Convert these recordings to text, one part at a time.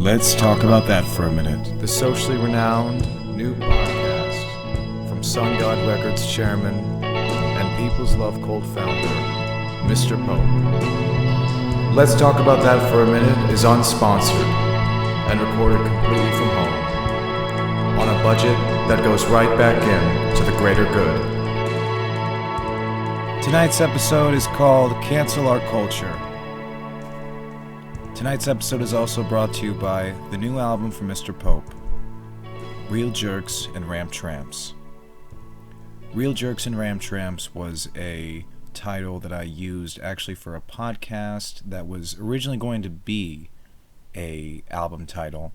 Let's talk about that for a minute. The socially renowned new podcast from Sun God Records chairman and People's Love Cult founder, Mr. Pope. Let's Talk About That for a Minute is unsponsored and recorded completely from home on a budget that goes right back in to the greater good. Tonight's episode is called Cancel Our Culture. Tonight's episode is also brought to you by the new album from Mr. Pope, Real Jerks and Tramps. Real Jerks and Tramps was a title that I used actually for a podcast that was originally going to be a album title.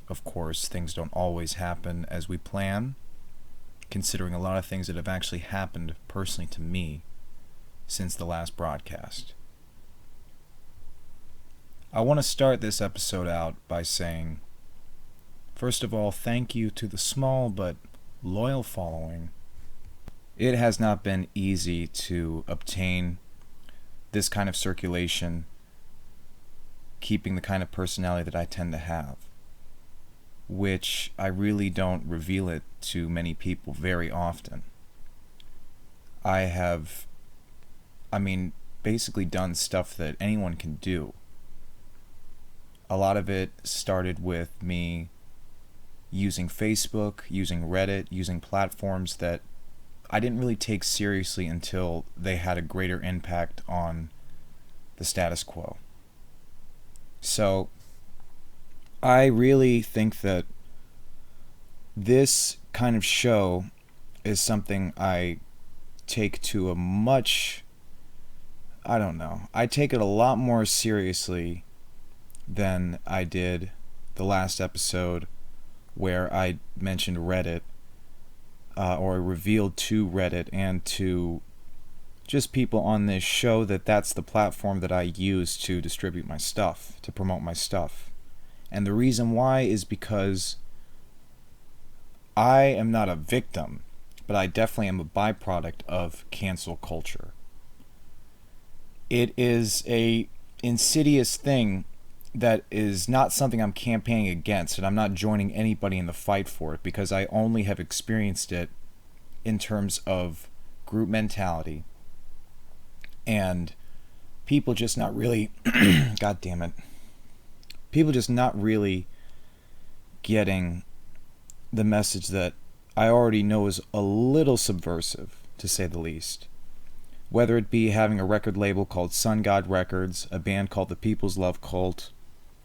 Of course, things don't always happen as we plan, considering a lot of things that have actually happened personally to me since the last broadcast. I want to start this episode out by saying, first of all, thank you to the small but loyal following. It has not been easy to obtain this kind of circulation, keeping the kind of personality that I tend to have, which I really don't reveal it to many people very often. I have, basically done stuff that anyone can do. A lot of it started with me using Facebook, using Reddit, using platforms that I didn't really take seriously until they had a greater impact on the status quo. So, I really think that this kind of show is something I take to a much, I take it a lot more seriously than I did the last episode where I mentioned Reddit, or revealed to Reddit and to just people on this show that that's the platform that I use to distribute my stuff, to promote my stuff. And the reason why is because I am not a victim, but I definitely am a byproduct of cancel culture. It is a insidious thing that is not something I'm campaigning against, and I'm not joining anybody in the fight for it, because I only have experienced it in terms of group mentality and people just not really God damn it, people just not really getting the message that I already know is a little subversive, to say the least. Whether it be having a record label called Sun God Records, a band called the People's Love Cult,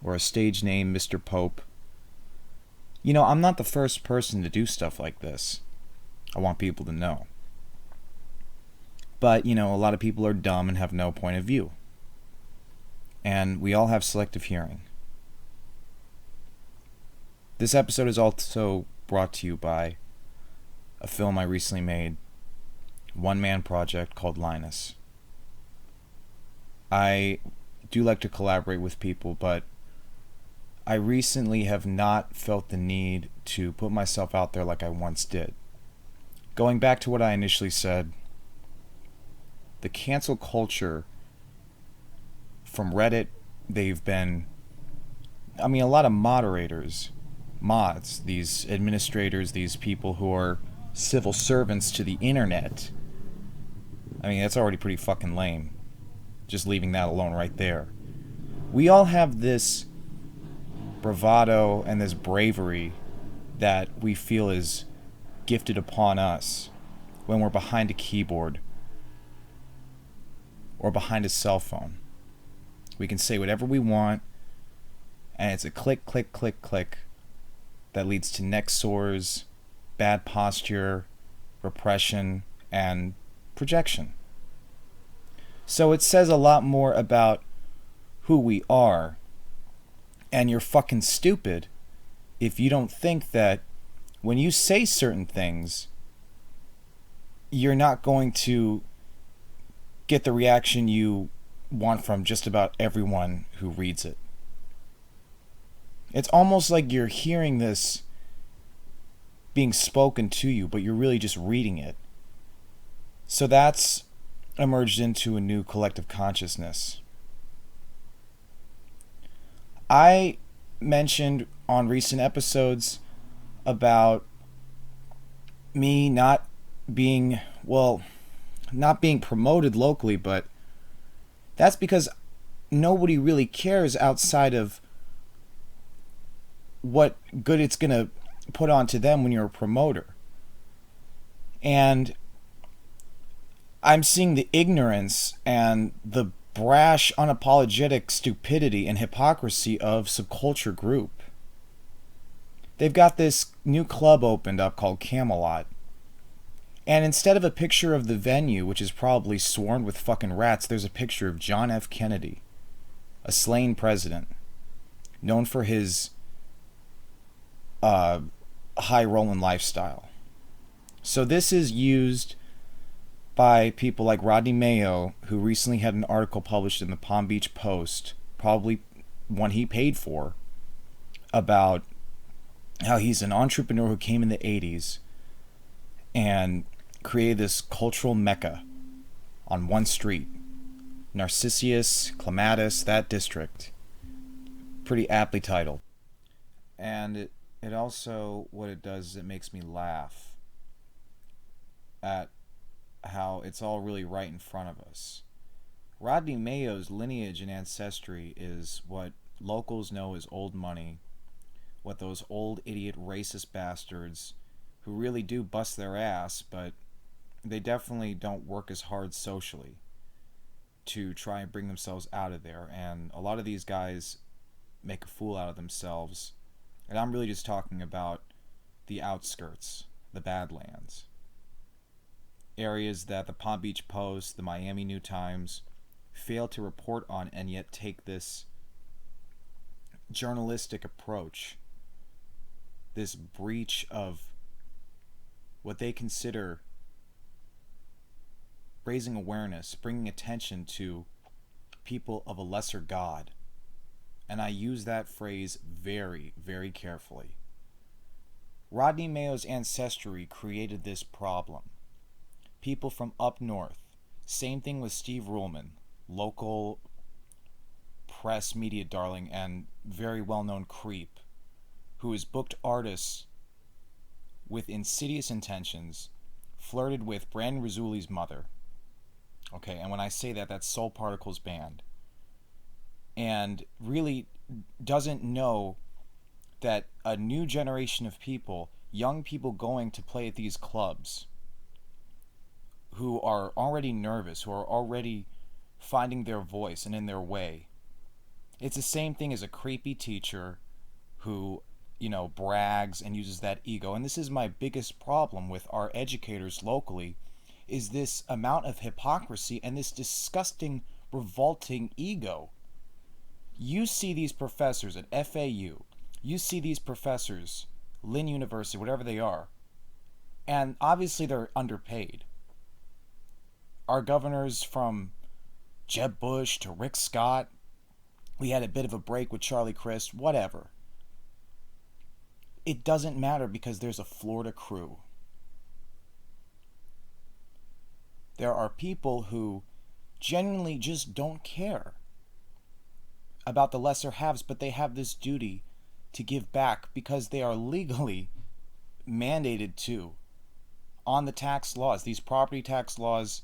or a stage name, Mr. Pope. I'm not the first person to do stuff like this. I want people to know. But, a lot of people are dumb and have no point of view. And we all have selective hearing. This episode is also brought to you by a film I recently made, one-man project called Linus. I do like to collaborate with people, but I recently have not felt the need to put myself out there like I once did. Going back to what I initially said, the cancel culture from Reddit, they've been, a lot of mods, these administrators, these people who are civil servants to the internet. That's already pretty fucking lame. Just leaving that alone right there. We all have this bravado and this bravery that we feel is gifted upon us when we're behind a keyboard or behind a cell phone. We can say whatever we want, and it's a click, click, click, click that leads to neck sores, bad posture, repression, and projection. So it says a lot more about who we are. And you're fucking stupid if you don't think that when you say certain things, you're not going to get the reaction you want from just about everyone who reads it. It's almost like you're hearing this being spoken to you, but you're really just reading it. So that's emerged into a new collective consciousness. I mentioned on recent episodes about me not being, well, not being promoted locally, but that's because nobody really cares outside of what good it's going to put onto them when you're a promoter. And I'm seeing the ignorance and the brash, unapologetic stupidity and hypocrisy of Subculture Group. They've got this new club opened up called Camelot. And instead of a picture of the venue, which is probably swarmed with fucking rats, there's a picture of John F. Kennedy, a slain president, known for his high rolling lifestyle. So this is used by people like Rodney Mayo, who recently had an article published in the Palm Beach Post, probably one he paid for, about how he's an entrepreneur who came in the 80s and created this cultural mecca on one street. Narcissus, Clematis, that district. Pretty aptly titled. And it also, what it does is it makes me laugh at how it's all really right in front of us. Rodney Mayo's lineage and ancestry is what locals know as old money, what those old idiot racist bastards who really do bust their ass, but they definitely don't work as hard socially to try and bring themselves out of there. And a lot of these guys make a fool out of themselves. And I'm really just talking about the outskirts, the Badlands. Areas that the Palm Beach Post, the Miami New Times fail to report on, and yet take this journalistic approach, this breach of what they consider raising awareness, bringing attention to people of a lesser god. And I use that phrase very, very carefully. Rodney Mayo's ancestry created this problem. People from up north. Same thing with Steve Ruhlman, local press media darling and very well-known creep, who has booked artists with insidious intentions, flirted with Brandon Rizzuli's mother. Okay, and when I say that, that's Soul Particles Band. And really doesn't know that a new generation of people, young people going to play at these clubs, who are already nervous, who are already finding their voice and in their way. It's the same thing as a creepy teacher who, brags and uses that ego. And this is my biggest problem with our educators locally, is this amount of hypocrisy and this disgusting, revolting ego. You see these professors at FAU, you see these professors, Lynn University, whatever they are, and obviously they're underpaid. Our governors, from Jeb Bush to Rick Scott, we had a bit of a break with Charlie Crist, whatever. It doesn't matter because there's a Florida crew. There are people who genuinely just don't care about the lesser haves, but they have this duty to give back because they are legally mandated to on the tax laws, these property tax laws.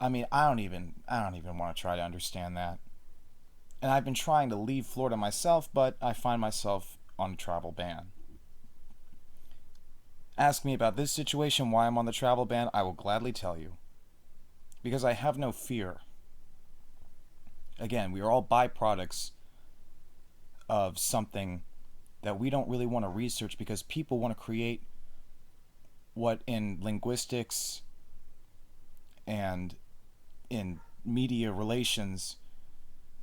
I mean, I don't even want to try to understand that. And I've been trying to leave Florida myself, but I find myself on a travel ban. Ask me about this situation, why I'm on the travel ban, I will gladly tell you. Because I have no fear. Again, we are all byproducts of something that we don't really want to research because people want to create what in linguistics and in media relations,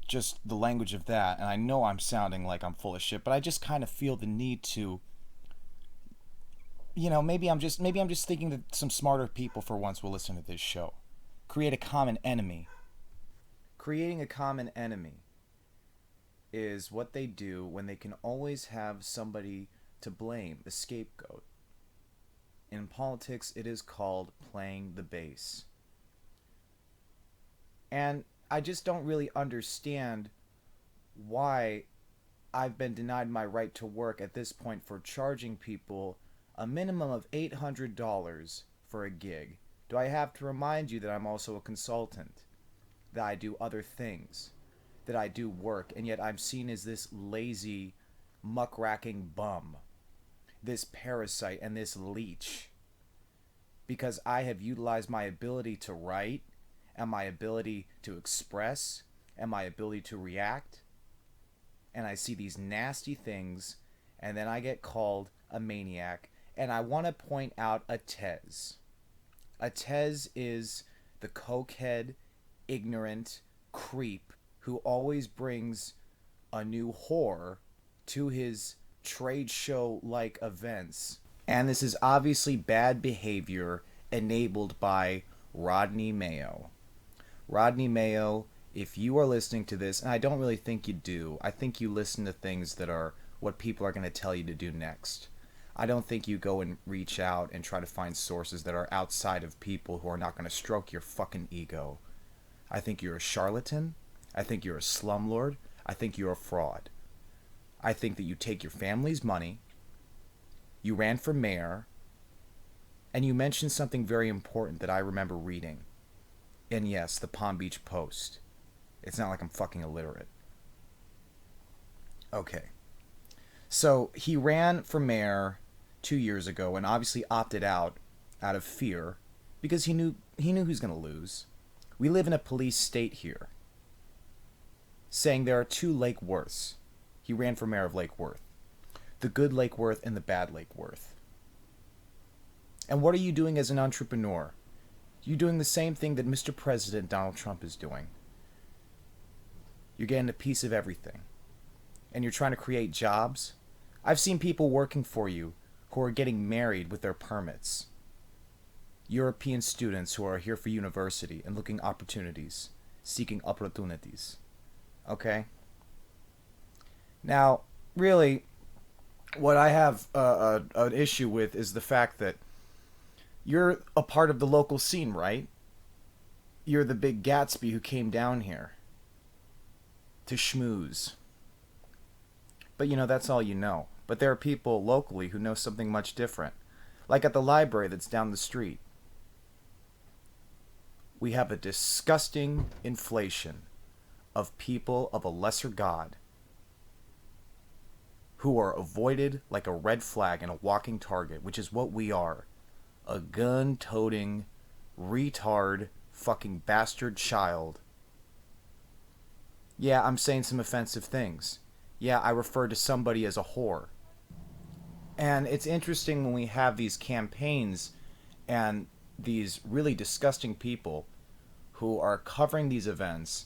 just the language of that. And I know I'm sounding like I'm full of shit, but I just kind of feel the need to, maybe I'm just thinking that some smarter people for once will listen to this show. Create a common enemy. Creating a common enemy is what they do when they can always have somebody to blame, the scapegoat. In politics, it is called playing the base. And I just don't really understand why I've been denied my right to work at this point for charging people a minimum of $800 for a gig. Do I have to remind you that I'm also a consultant? That I do other things? That I do work, and yet I'm seen as this lazy, muckraking bum, this parasite and this leech, because I have utilized my ability to write, and my ability to express, and my ability to react, and I see these nasty things, and then I get called a maniac, and I want to point out a Tez. A Tez is the cokehead, ignorant creep who always brings a new whore to his trade show like events. And this is obviously bad behavior enabled by Rodney Mayo. Rodney Mayo, if you are listening to this, and I don't really think you do, I think you listen to things that are what people are going to tell you to do next. I don't think you go and reach out and try to find sources that are outside of people who are not going to stroke your fucking ego. I think you're a charlatan. I think you're a slumlord. I think you're a fraud. I think that you take your family's money, you ran for mayor, and you mentioned something very important that I remember reading. And yes, the Palm Beach Post. It's not like I'm fucking illiterate. Okay. So he ran for mayor 2 years ago and obviously opted out of fear because he knew he was going to lose. We live in a police state here, saying there are two Lake Worths. He ran for mayor of Lake Worth. The good Lake Worth and the bad Lake Worth. And what are you doing as an entrepreneur? You're doing the same thing that Mr. President Donald Trump is doing. You're getting a piece of everything. And you're trying to create jobs. I've seen people working for you who are getting married with their permits. European students who are here for university and looking opportunities, seeking opportunities. Okay? Now, really, what I have an issue with is the fact that you're a part of the local scene, right? You're the big Gatsby who came down here to schmooze. But that's all you know. But there are people locally who know something much different. Like at the library that's down the street. We have a disgusting inflation of people of a lesser god who are avoided like a red flag and a walking target, which is what we are. A gun-toting, retard, fucking bastard child. Yeah, I'm saying some offensive things. Yeah, I refer to somebody as a whore. And it's interesting when we have these campaigns and these really disgusting people who are covering these events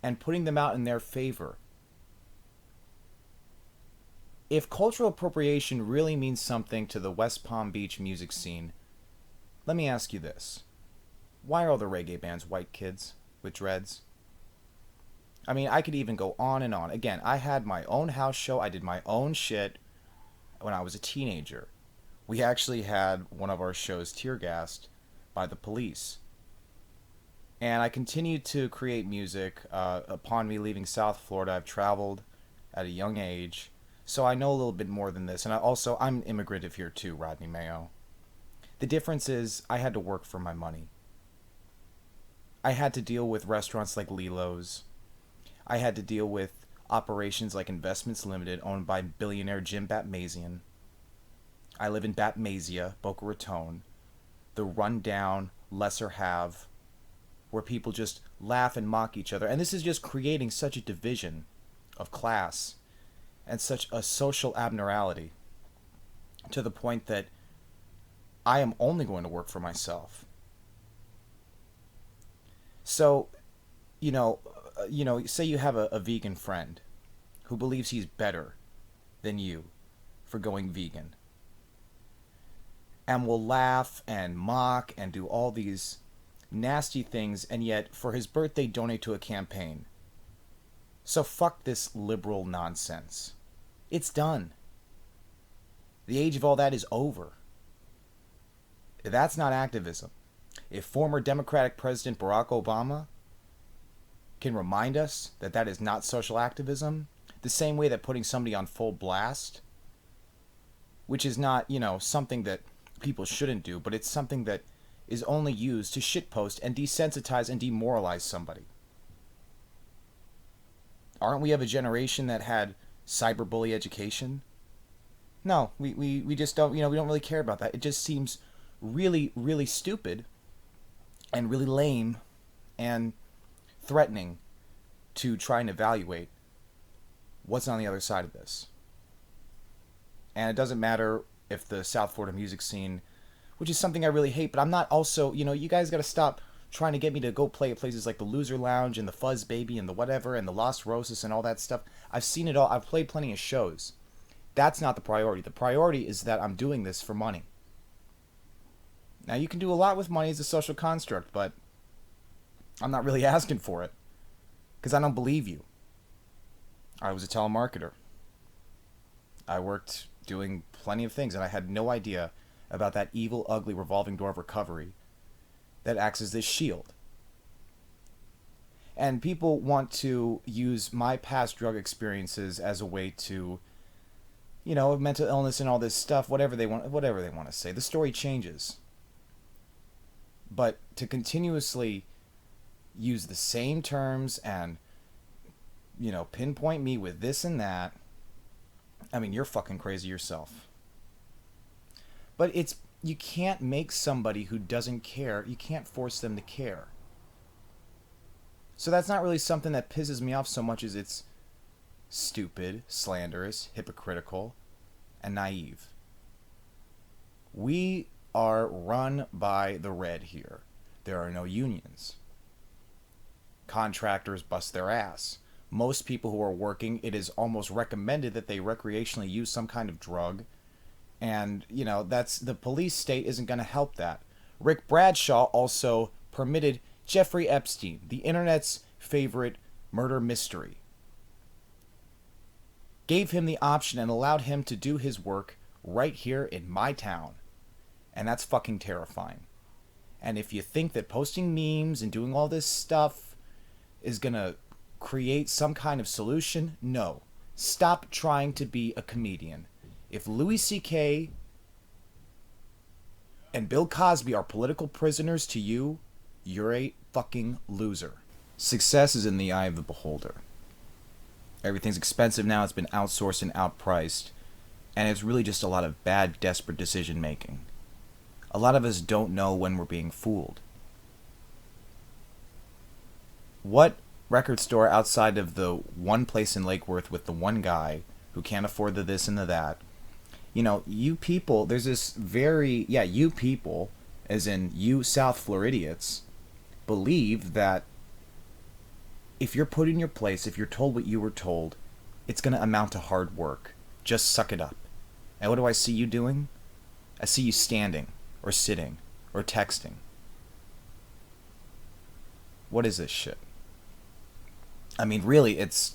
and putting them out in their favor. If cultural appropriation really means something to the West Palm Beach music scene, let me ask you this. Why are all the reggae bands white kids with dreads? I mean, I could even go on and on. Again, I had my own house show. I did my own shit when I was a teenager. We actually had one of our shows tear gassed by the police. And I continued to create music. Upon me leaving South Florida, I've traveled at a young age. So I know a little bit more than this. And I'm an immigrant of here too, Rodney Mayo. The difference is I had to work for my money. I had to deal with restaurants like Lilo's. I had to deal with operations like Investments Limited, owned by billionaire Jim Batmazian. I live in Batmazia, Boca Raton, the rundown, lesser have, where people just laugh and mock each other. And this is just creating such a division of class and such a social abnormality to the point that I am only going to work for myself. So, say you have a vegan friend who believes he's better than you for going vegan, and will laugh and mock and do all these nasty things, and yet for his birthday donate to a campaign. So fuck this liberal nonsense. It's done. The age of all that is over. That's not activism. If former Democratic President Barack Obama can remind us that that is not social activism, The same way that putting somebody on full blast, which is not, something that people shouldn't do, but it's something that is only used to shitpost and desensitize and demoralize somebody. Aren't we of a generation that had cyberbully education? No, we just don't, we don't really care about that. It just seems really, really stupid and really lame and threatening to try and evaluate what's on the other side of this. And it doesn't matter if the South Florida music scene, which is something I really hate, but I'm not also, you guys got to stop trying to get me to go play at places like the Loser Lounge and the Fuzz Baby and the whatever and the Las Rosas and all that stuff. I've seen it all. I've played plenty of shows. That's not the priority. The priority is that I'm doing this for money. Now, you can do a lot with money as a social construct, but I'm not really asking for it because I don't believe you. I was a telemarketer. I worked doing plenty of things, and I had no idea about that evil, ugly revolving door of recovery that acts as this shield. And people want to use my past drug experiences as a way to, mental illness and all this stuff, whatever they want to say. The story changes. But to continuously use the same terms and, pinpoint me with this and that, I mean, you're fucking crazy yourself. But you can't make somebody who doesn't care, you can't force them to care. So that's not really something that pisses me off so much as it's stupid, slanderous, hypocritical, and naive. We are run by the red here. There are no unions. Contractors bust their ass. Most people who are working, it is almost recommended that they recreationally use some kind of drug. And, that's the police state isn't going to help that. Rick Bradshaw also permitted Jeffrey Epstein, the internet's favorite murder mystery, gave him the option and allowed him to do his work right here in my town. And that's fucking terrifying. And if you think that posting memes and doing all this stuff is going to create some kind of solution, no. Stop trying to be a comedian. If Louis C.K. and Bill Cosby are political prisoners to you, you're a fucking loser. Success is in the eye of the beholder. Everything's expensive now. It's been outsourced and outpriced. And it's really just a lot of bad, desperate decision making. A lot of us don't know when we're being fooled. What record store outside of the one place in Lake Worth with the one guy who can't afford the this and the that? You people, there's this you people, as in you South Floridians, believe that if you're put in your place, if you're told what you were told, it's going to amount to hard work. Just suck it up. And what do I see you doing? I see you standing, or sitting, or texting. What is this shit? I mean, really, it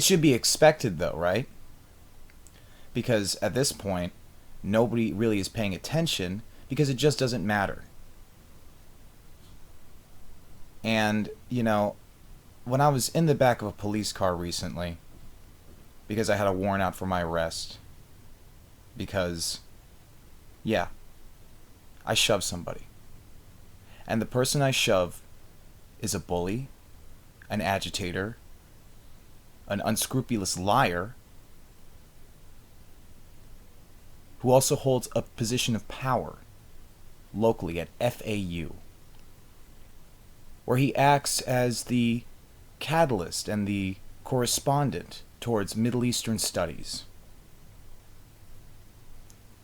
should be expected though, right? Because at this point, nobody really is paying attention because it just doesn't matter. And, when I was in the back of a police car recently, because I had a warrant out for my arrest, because, I shoved somebody. And the person I shove is a bully, an agitator, an unscrupulous liar, who also holds a position of power locally at FAU, where he acts as the catalyst and the correspondent towards Middle Eastern studies.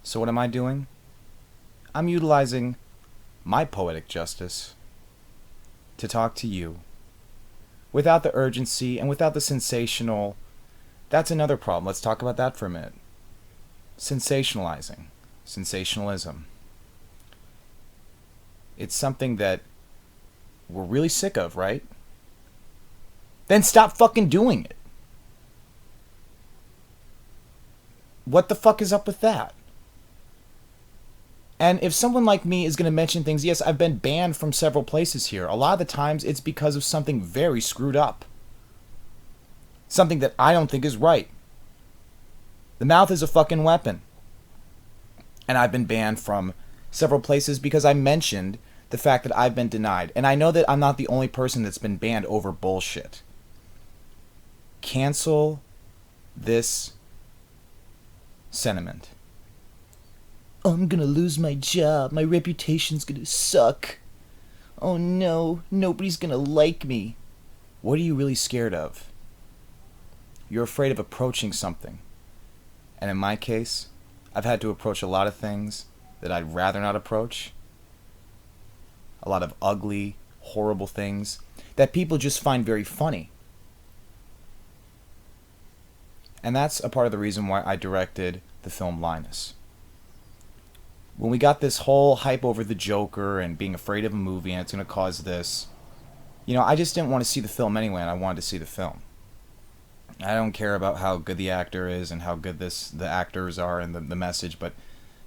So what am I doing? I'm utilizing my poetic justice to talk to you without the urgency and without the sensational. That's another problem. Let's talk about that for a minute. Sensationalizing. Sensationalism. It's something that we're really sick of, right? Then stop fucking doing it. What the fuck is up with that? And if someone like me is going to mention things, yes, I've been banned from several places here. A lot of the times it's because of something very screwed up. something that I don't think is right. The mouth is a fucking weapon. And I've been banned from several places because I mentioned the fact that I've been denied. And I know that I'm not the only person that's been banned over bullshit. Cancel this sentiment. I'm gonna lose my job. My reputation's gonna suck. Oh no, nobody's gonna like me. What are you really scared of? You're afraid of approaching something. And in my case, I've had to approach a lot of things that I'd rather not approach. A lot of ugly, horrible things that people just find very funny. And that's a part of the reason why I directed the film Linus. When we got this whole hype over the Joker and being afraid of a movie and it's going to cause this, I just didn't want to see the film anyway, and I wanted to see the film. I don't care about how good the actor is and how good the actors are and the message, but,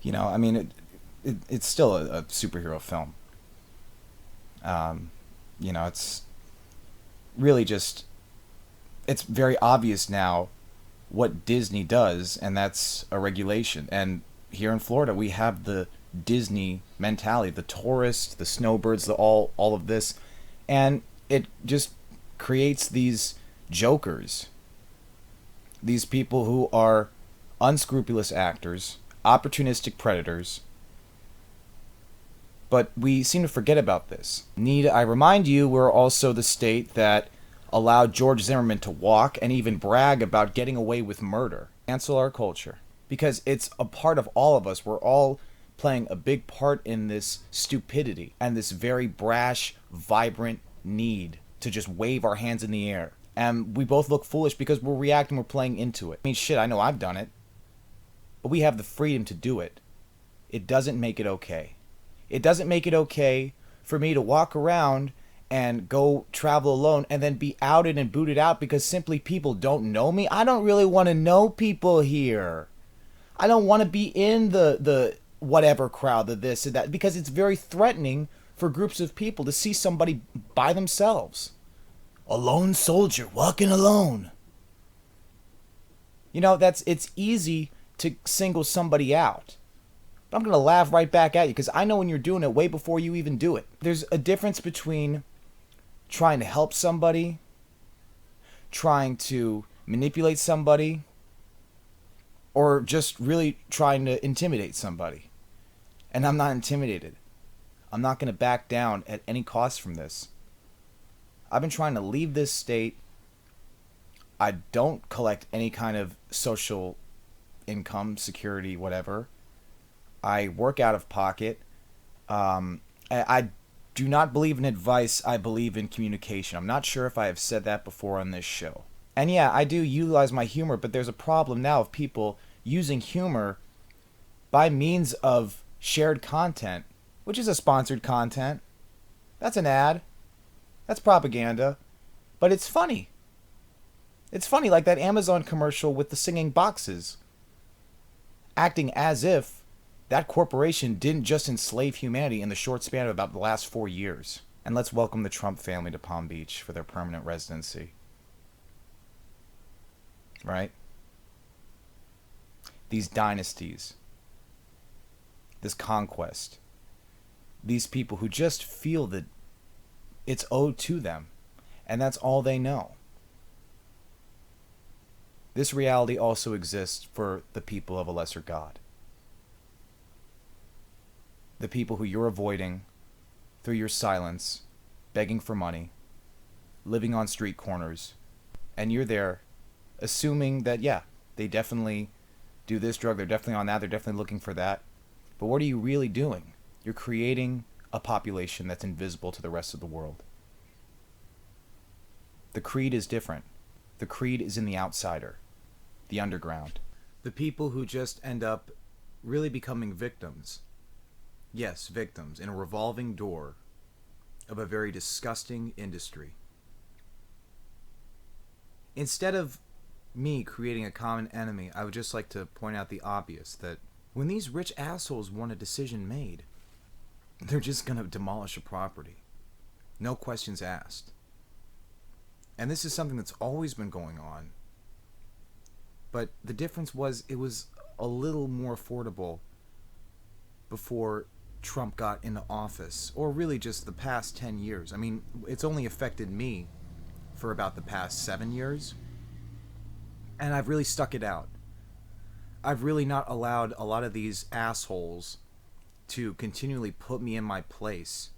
it's still a superhero film. It's really just, it's very obvious now what Disney does, and that's a regulation. And here in Florida, we have the Disney mentality, the tourists, the snowbirds, all of this, and it just creates these jokers, these people who are unscrupulous actors, opportunistic predators. But we seem to forget about this. Need I remind you, we're also the state that allowed George Zimmerman to walk and even brag about getting away with murder. Cancel our culture. Because it's a part of all of us. We're all playing a big part in this stupidity and this very brash, vibrant need to just wave our hands in the air. And we both look foolish because we're reacting, we're playing into it. I mean, shit, I know I've done it. But we have the freedom to do it. It doesn't make it okay. It doesn't make it okay for me to walk around and go travel alone and then be outed and booted out because simply people don't know me. I don't really want to know people here. I don't want to be in the whatever crowd, the this and that, because it's very threatening for groups of people to see somebody by themselves. A lone soldier walking alone. It's easy to single somebody out. But I'm going to laugh right back at you because I know when you're doing it way before you even do it. There's a difference between trying to help somebody, trying to manipulate somebody, or just really trying to intimidate somebody. And I'm not intimidated. I'm not going to back down at any cost from this. I've been trying to leave this state. I don't collect any kind of social income, security, whatever. I work out of pocket. I do not believe in advice. I believe in communication. I'm not sure if I have said that before on this show. And yeah, I do utilize my humor, but there's a problem now of people using humor by means of shared content, which is a sponsored content. That's an ad. That's propaganda. But it's funny. It's funny, like that Amazon commercial with the singing boxes. Acting as if that corporation didn't just enslave humanity in the short span of about the last 4 years. And let's welcome the Trump family to Palm Beach for their permanent residency. Right? These dynasties. This conquest. These people who just feel that it's owed to them. And that's all they know. This reality also exists for the people of a lesser God. The people who you're avoiding through your silence, begging for money, living on street corners, and you're there assuming that, yeah, they definitely do this drug, they're definitely on that, they're definitely looking for that. But what are you really doing? You're creating a population that's invisible to the rest of the world. The creed is different. The creed is in the outsider, the underground. The people who just end up really becoming victims. Yes, victims in a revolving door of a very disgusting industry. Instead of me creating a common enemy, I would just like to point out the obvious, that when these rich assholes want a decision made, they're just going to demolish a property. No questions asked. And this is something that's always been going on. But the difference was it was a little more affordable before Trump got into office, or really just the past 10 years. I mean, it's only affected me for about the past 7 years, and I've really stuck it out. I've really not allowed a lot of these assholes to continually put me in my place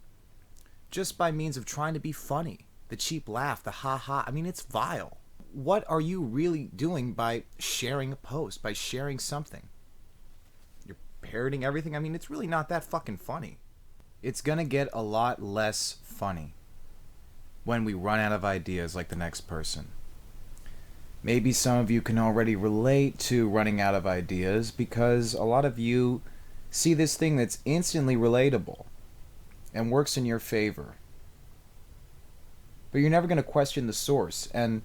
just by means of trying to be funny. The cheap laugh, the ha-ha. I mean, it's vile. What are you really doing by sharing a post, by sharing something? You're parroting everything? I mean, it's really not that fucking funny. It's gonna get a lot less funny when we run out of ideas like the next person. Maybe some of you can already relate to running out of ideas because a lot of you see this thing that's instantly relatable and works in your favor. But you're never going to question the source, and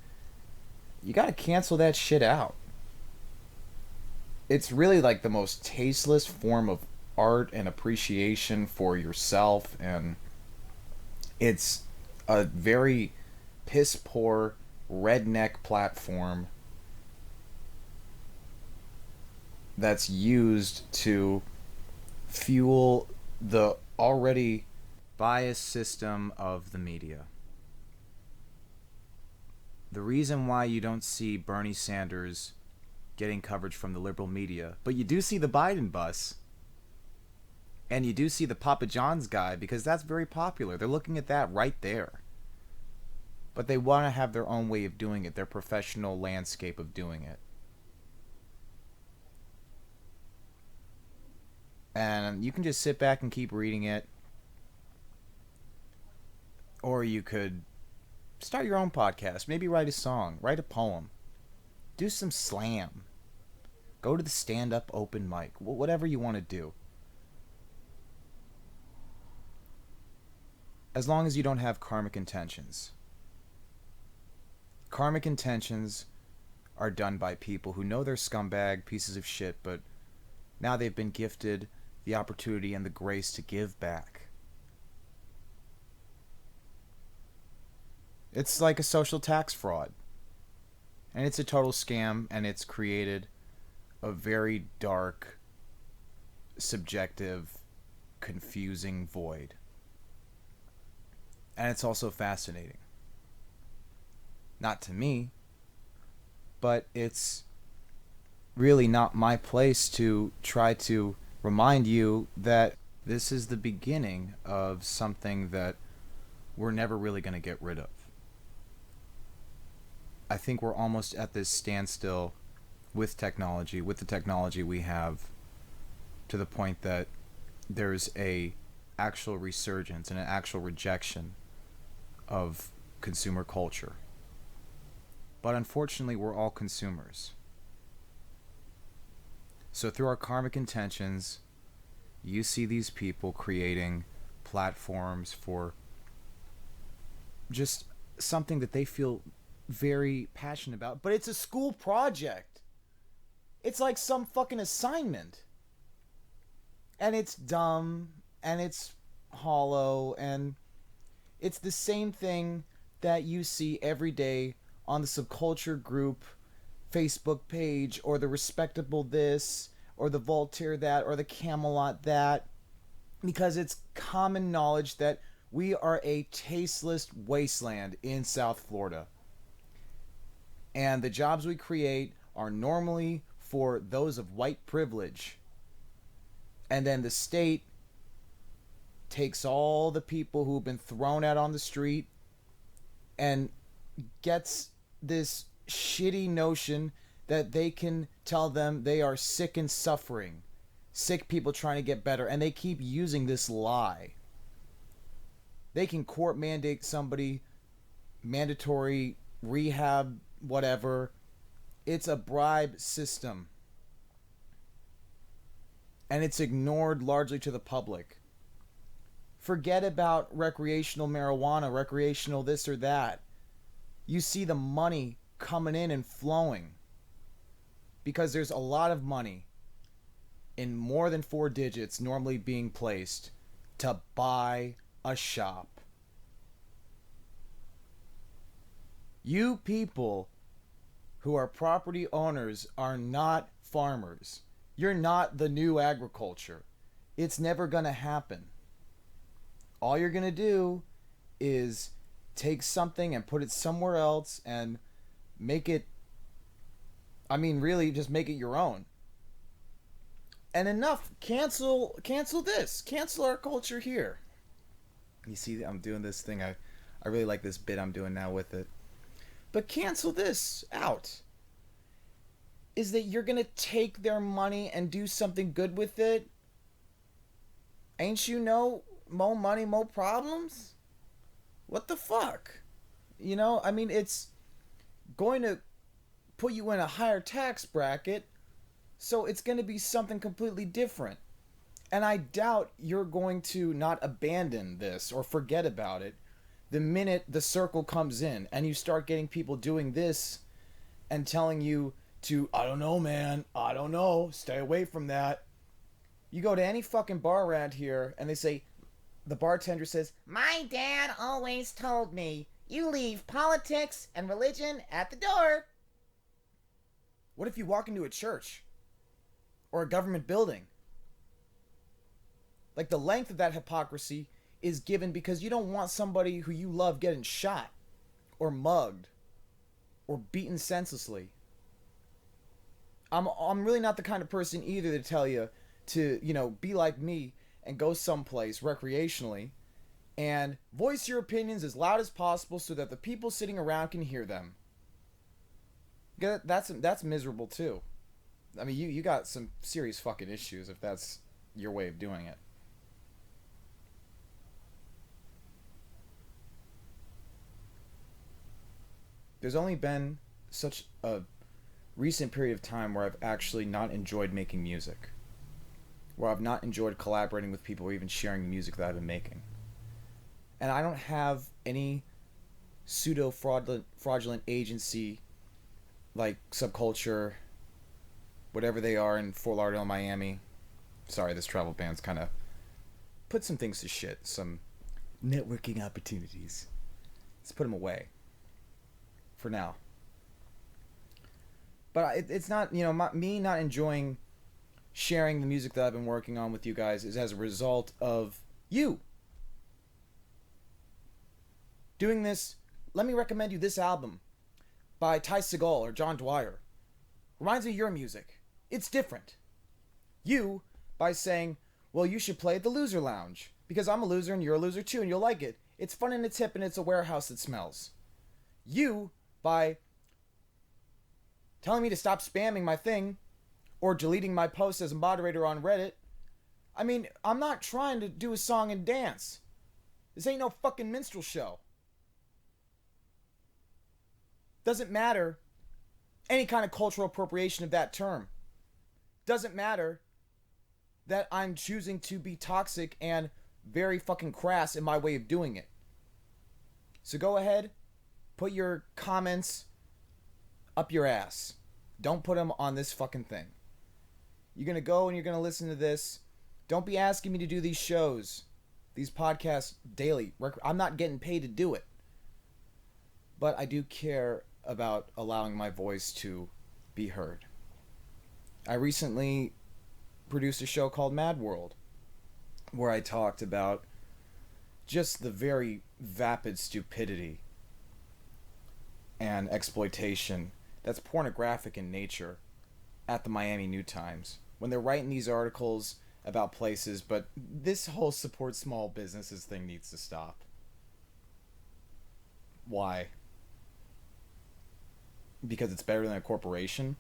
you got to cancel that shit out. It's really like the most tasteless form of art and appreciation for yourself, and it's a very piss poor redneck platform that's used to fuel the already biased system of the media. The reason why you don't see Bernie Sanders getting coverage from the liberal media, but you do see the Biden bus, and you do see the Papa John's guy, because that's very popular. They're looking at that right there. But they want to have their own way of doing it, their professional landscape of doing it. And you can just sit back and keep reading it. Or you could start your own podcast. Maybe write a song. Write a poem. Do some slam. Go to the stand-up open mic. Whatever you want to do. As long as you don't have karmic intentions. Karmic intentions are done by people who know they're scumbag pieces of shit, but now they've been gifted the opportunity and the grace to give back. It's like a social tax fraud. And it's a total scam, and it's created a very dark, subjective, confusing void. And it's also fascinating. Not to me, but it's really not my place to try to remind you that this is the beginning of something that we're never really going to get rid of. I think we're almost at this standstill with technology, with the technology we have, to the point that there's a actual resurgence and an actual rejection of consumer culture. But unfortunately, we're all consumers. So through our karmic intentions, you see these people creating platforms for just something that they feel very passionate about. But it's a school project. It's like some fucking assignment. And it's dumb, and it's hollow, and it's the same thing that you see every day on the Subculture Group Facebook page, or the Respectable this, or the Voltaire that, or the Camelot that, because it's common knowledge that we are a tasteless wasteland in South Florida. And the jobs we create are normally for those of white privilege. And then the state takes all the people who've been thrown out on the street and gets this shitty notion that they can tell them they are sick and suffering. Sick people trying to get better. And they keep using this lie. They can court mandate somebody, mandatory rehab, whatever. It's a bribe system. And it's ignored largely to the public. Forget about recreational marijuana, recreational this or that. You see the money coming in and flowing. Because there's a lot of money in more than 4 digits normally being placed to buy a shop. You people who are property owners are not farmers. You're not the new agriculture. It's never going to happen. All you're going to do is take something and put it somewhere else and make it, really just make it your own. And enough. Cancel this. Cancel our culture here. You see, I'm doing this thing. I really like this bit I'm doing now with it. But cancel this out. Is that you're going to take their money and do something good with it? Ain't you know, more money, more problems? What the fuck? It's going to put you in a higher tax bracket, so it's going to be something completely different. And I doubt you're going to not abandon this or forget about it the minute the circle comes in and you start getting people doing this and telling you to, I don't know, man, I don't know, stay away from that. You go to any fucking bar around here and they say, the bartender says, my dad always told me, you leave politics and religion at the door. What if you walk into a church or a government building? Like, the length of that hypocrisy is given because you don't want somebody who you love getting shot or mugged or beaten senselessly. I'm really not the kind of person either to tell you to, be like me and go someplace recreationally and voice your opinions as loud as possible so that the people sitting around can hear them. That's miserable too. I mean, you got some serious fucking issues if that's your way of doing it. There's only been such a recent period of time where I've actually not enjoyed making music. Where I've not enjoyed collaborating with people or even sharing the music that I've been making. And I don't have any pseudo-fraudulent agency like Subculture, whatever they are in Fort Lauderdale, Miami. Sorry, this travel ban's kind of put some things to shit. Some networking opportunities. Let's put them away. For now. But it's not, me not enjoying sharing the music that I've been working on with you guys is as a result of you. Doing this, let me recommend you this album by Ty Segall or John Dwyer. Reminds me of your music. It's different. You, by saying, well, you should play at the Loser Lounge, because I'm a loser and you're a loser too and you'll like it. It's fun and it's hip and it's a warehouse that smells. You, by telling me to stop spamming my thing or deleting my post as a moderator on Reddit. I mean, I'm not trying to do a song and dance. This ain't no fucking minstrel show. Doesn't matter any kind of cultural appropriation of that term. Doesn't matter that I'm choosing to be toxic and very fucking crass in my way of doing it. So go ahead, put your comments up your ass. Don't put them on this fucking thing. You're going to go and you're going to listen to this. Don't be asking me to do these shows, these podcasts daily. I'm not getting paid to do it. But I do care about allowing my voice to be heard. I recently produced a show called Mad World, where I talked about just the very vapid stupidity and exploitation that's pornographic in nature at the Miami New Times when they're writing these articles about places, but this whole support small businesses thing needs to stop. Why? Because it's better than a corporation?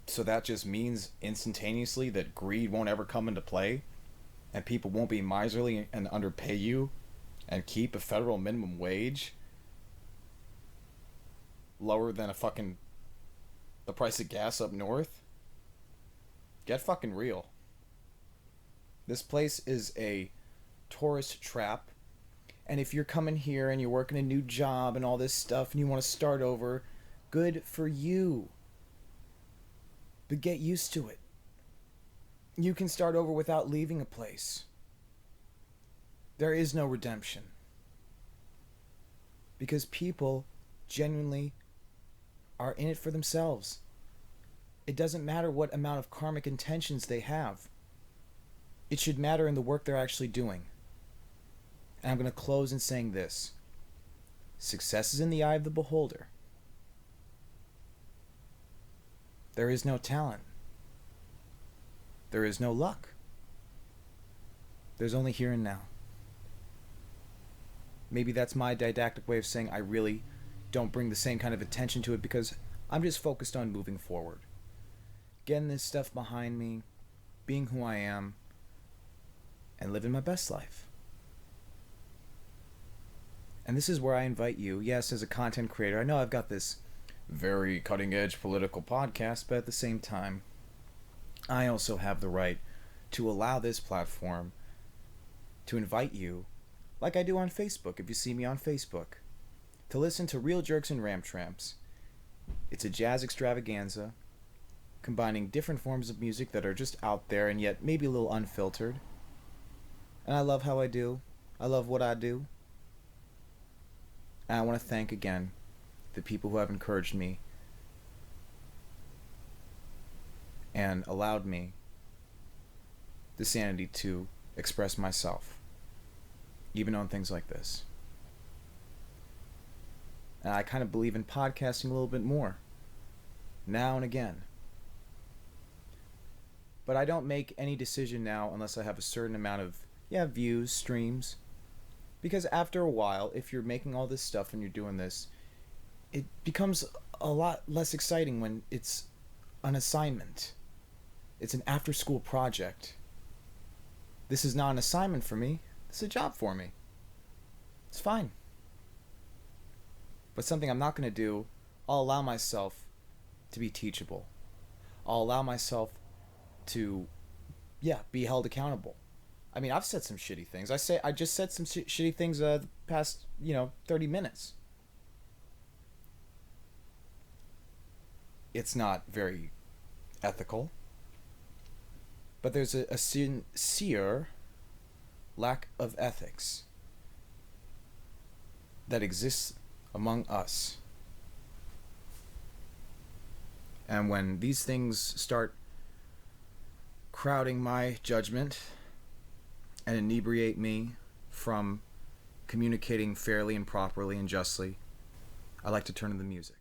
So that just means instantaneously that greed won't ever come into play and people won't be miserly and underpay you and keep a federal minimum wage lower than the price of gas up north? Get fucking real. This place is a tourist trap, and if you're coming here and you're working a new job and all this stuff and you want to start over, good for you. But get used to it. You can start over without leaving a place. There is no redemption. because people genuinely are in it for themselves. It doesn't matter what amount of karmic intentions they have. It should matter in the work they're actually doing. And I'm going to close in saying this. Success is in the eye of the beholder. There is no talent. There is no luck. There's only here and now. Maybe that's my didactic way of saying I really don't bring the same kind of attention to it because I'm just focused on moving forward. Getting this stuff behind me, being who I am, and living my best life. And this is where I invite you, yes, as a content creator. I know I've got this very cutting-edge political podcast, but at the same time, I also have the right to allow this platform to invite you, like I do on Facebook, if you see me on Facebook, to listen to Real Jerks and Tramps. It's a jazz extravaganza, combining different forms of music that are just out there and yet maybe a little unfiltered. And I love how I do. I love what I do. And I want to thank again the people who have encouraged me and allowed me the sanity to express myself, even on things like this. And I kind of believe in podcasting a little bit more, now and again. But I don't make any decision now unless I have a certain amount of, views, streams. Because after a while, if you're making all this stuff and you're doing this, it becomes a lot less exciting when it's an assignment. It's an after-school project. This is not an assignment for me. It's a job for me. It's fine. But something I'm not going to do, I'll allow myself to be teachable. I'll allow myself to, be held accountable. I mean, I've said some shitty things. I just said some shitty things the past, 30 minutes. It's not very ethical. But there's a sincere lack of ethics that exists among us. And when these things start crowding my judgment and inebriate me from communicating fairly and properly and justly, I like to turn to the music.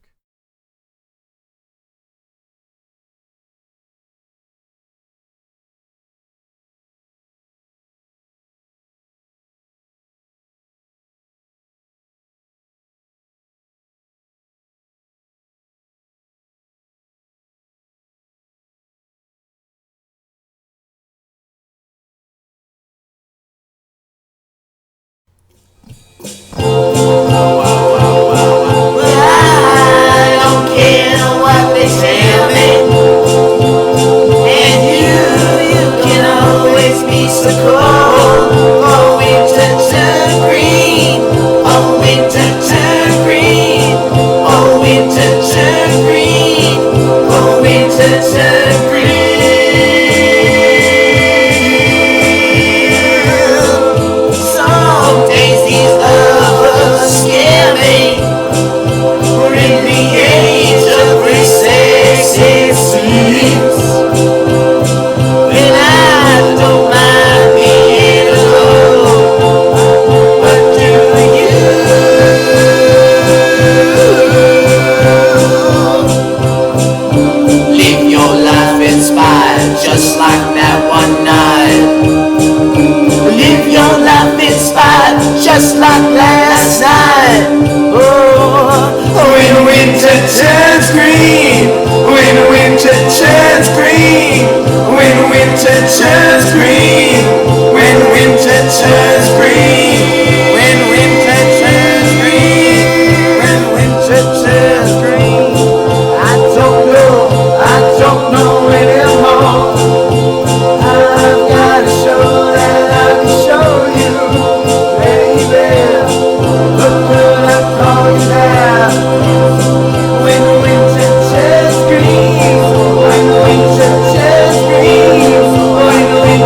Just like last night. Oh, when winter turns green, when winter turns green, when winter turns green, when winter turns green, when winter turns green, when winter turns green. I don't know anymore. I've got a show that I can show you. Look what I call you now. When winter turns green, when winter turns green, when winter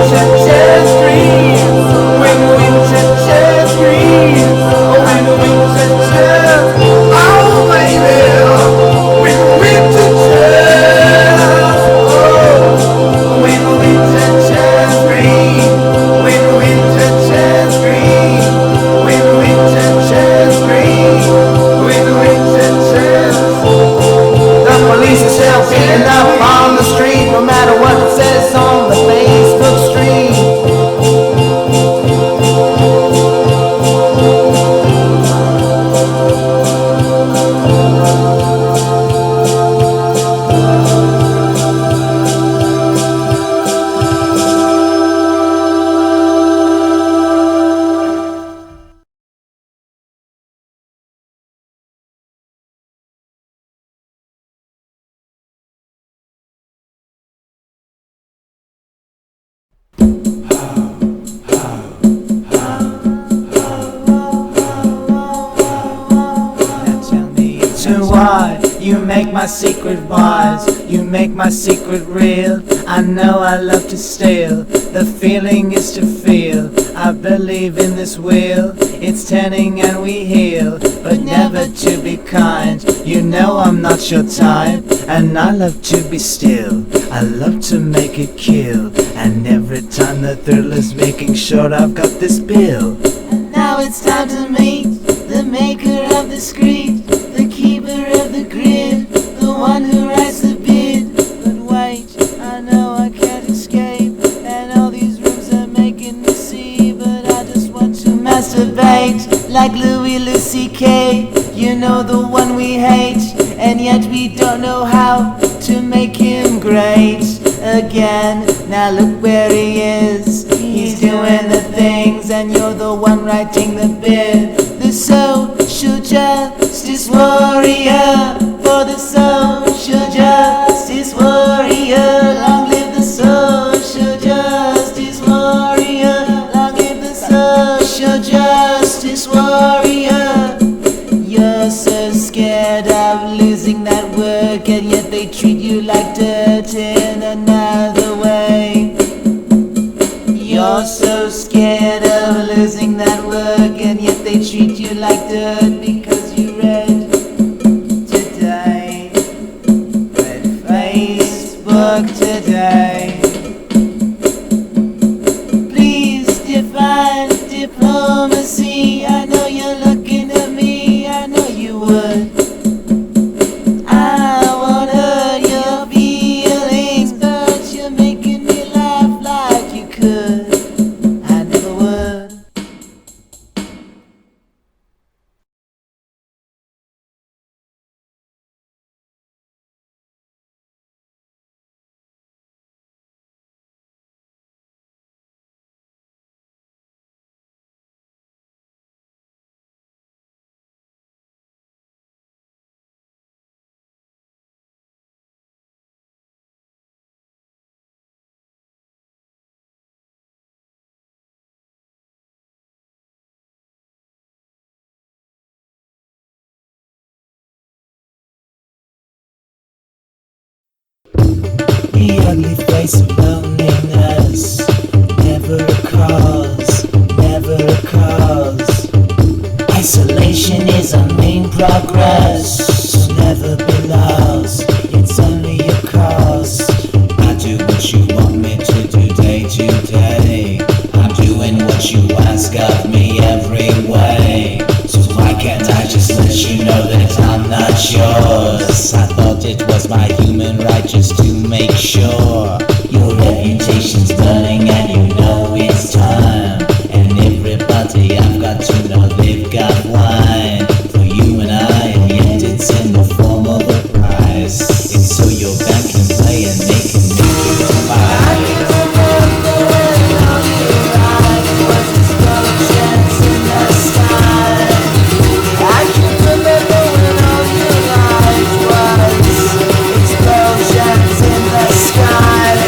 make my secret wise, you make my secret real. I know I love to steal, the feeling is to feel. I believe in this wheel, it's turning and we heal, but never to be kind. You know I'm not your type, and I love to be still. I love to make it kill, and every time the thrill is making sure I've got this bill. And now it's time to meet the maker of the screed, the keeper of the grid, the one who writes the bid. But wait, I know I can't escape, and all these rooms are making me see, but I just want to masturbate like Louis C.K. You know, the one we hate, and yet we don't know how to make him great again. Now look where he is, he's doing the things, and you're the one writing the bid. The social justice warrior, for the social justice warrior. Long live the social justice warrior, long live the social justice warrior. You're so scared of losing that work, and yet they treat you like dirt in another way. You're so scared of losing that work, and yet they treat you like dirt because you read today, read Facebook today. Please define diplomacy. I know you're looking at me, I know you would. I won't hurt your feelings, but you're making me laugh like you could. I never would. The ugly face of loneliness, never a cause, never a cause. Isolation is our main progress, so never be lost, it's only a cause. I do what you want me to do day to day, I'm doing what you ask of me every way. So why can't I just let you know that I'm not yours? I thought it was my human right just to make sure your reputation's burning, and you know it's time. And everybody I've got to know they've got wine for you and I, and yet it's in the form of a prize. It's so your band can play and they can make you fine. I can remember when all you arrived was explosions in the sky. I can remember when all you arrived was explosions in the sky.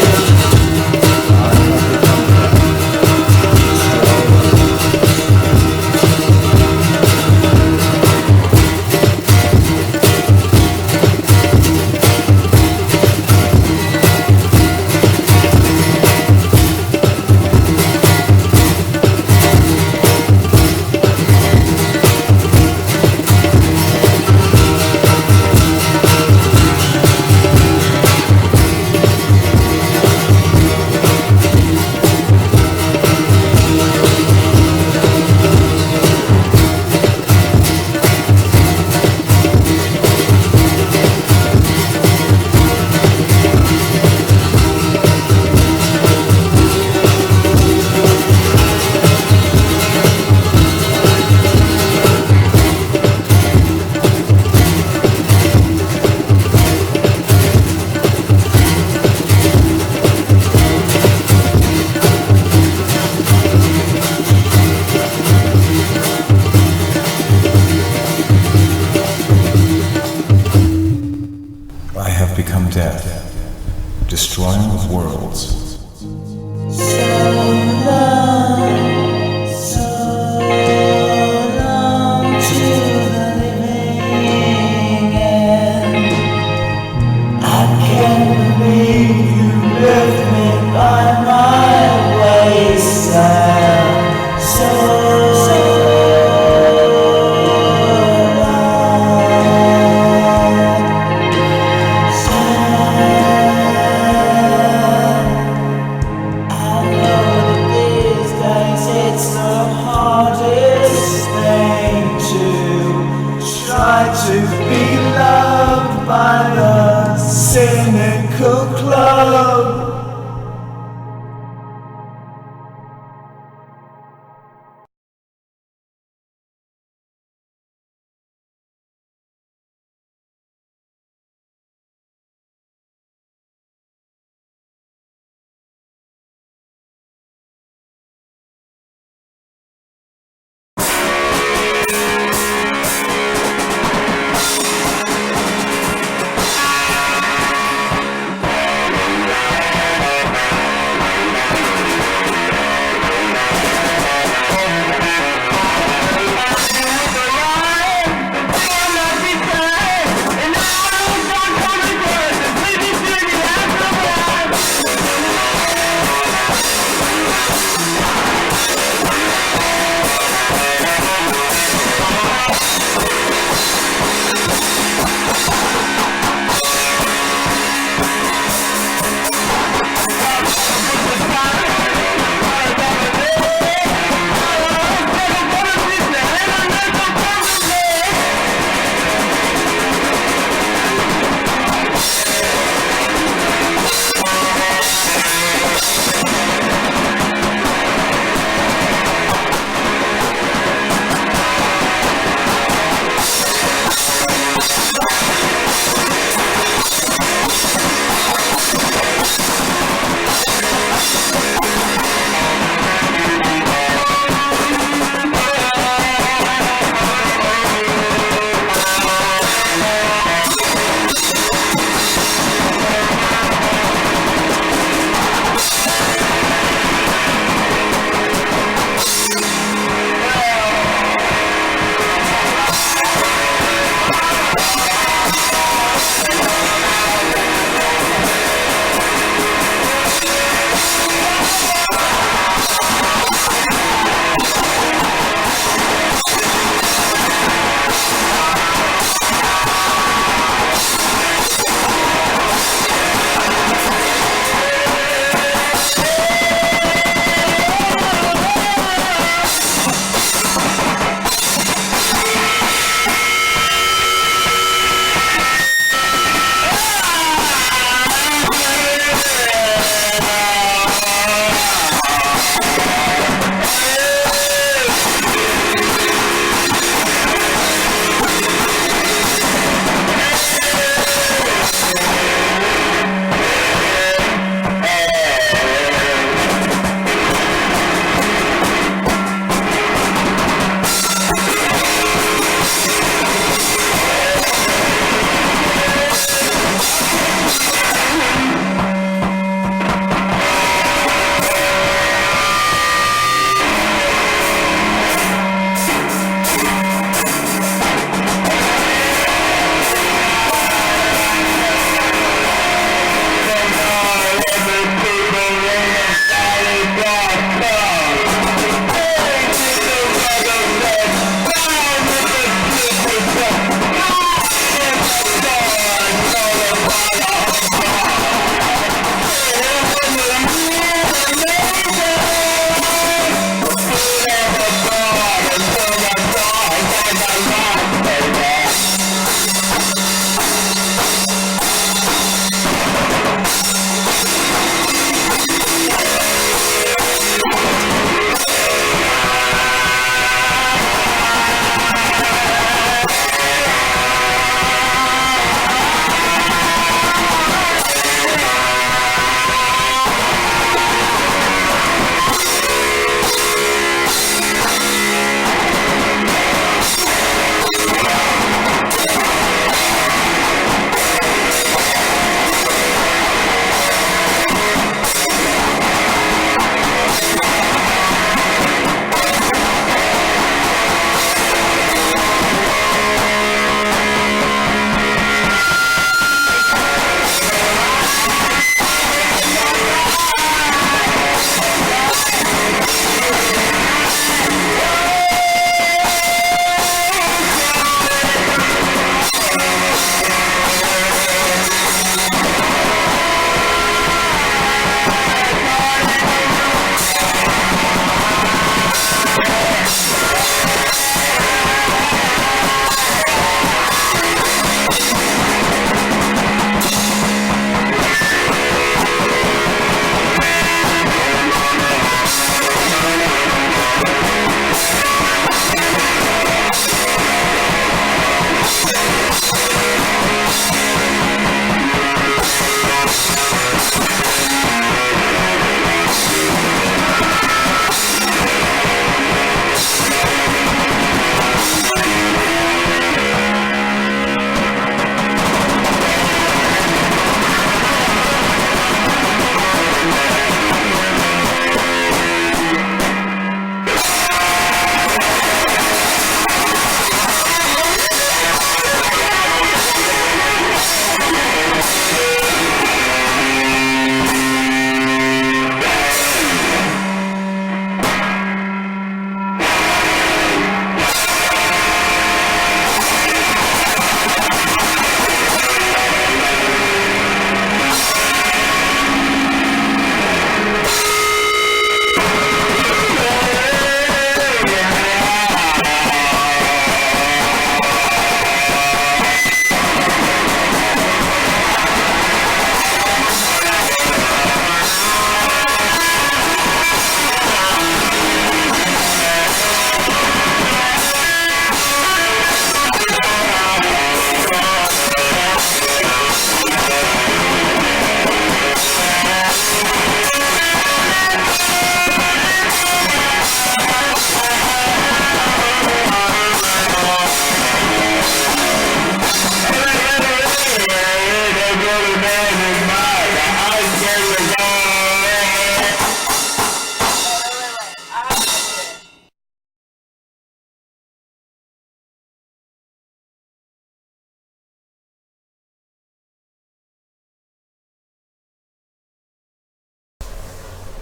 become death, destroying of worlds.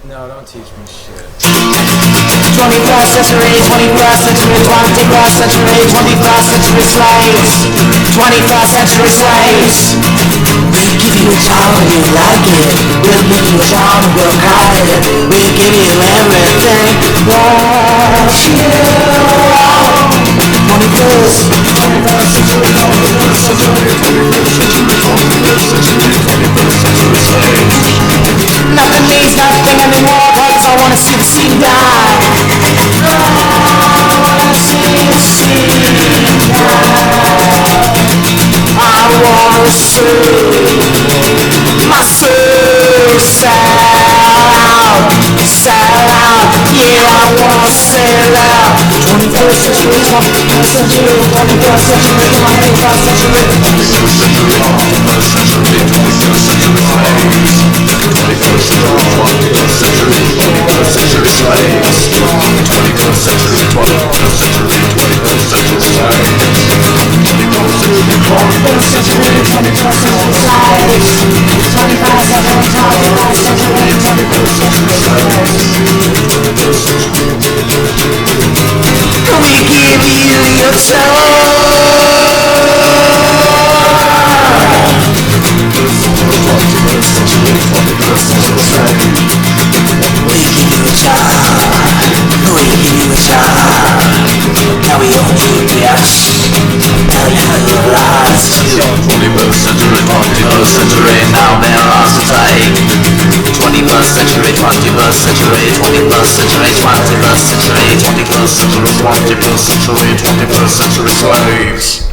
No, don't teach me shit. 21st century, 21st century, 21st century, 21st century slaves. 21st century slaves. We give you a job and you like it. We'll give you a job and we'll hide it. We'll give you everything that you want. 21st century, 21st century, 21st century, 21st century, 21st century slaves. Nothing means nothing anymore, cause I wanna see the scene die. I wanna see the scene die. I wanna see my soul sell out, yeah, I wanna sell out. 21st century, 21st century, 21st century, 21st century, 21st century, 21st century, 21st century slaves. 21st century, 21st century slaves. 21st century, 21st century, 21st century slaves. 21st century, 21st century, 21st century slaves. 21st century, 21st century slaves. We give you your now we own you, bitch. Now you know you're lost. 21st century, 21st century, now there are to take. 21st century, 21st century, 21st century, 21st century, 21st century, 21st century, 21st century slaves.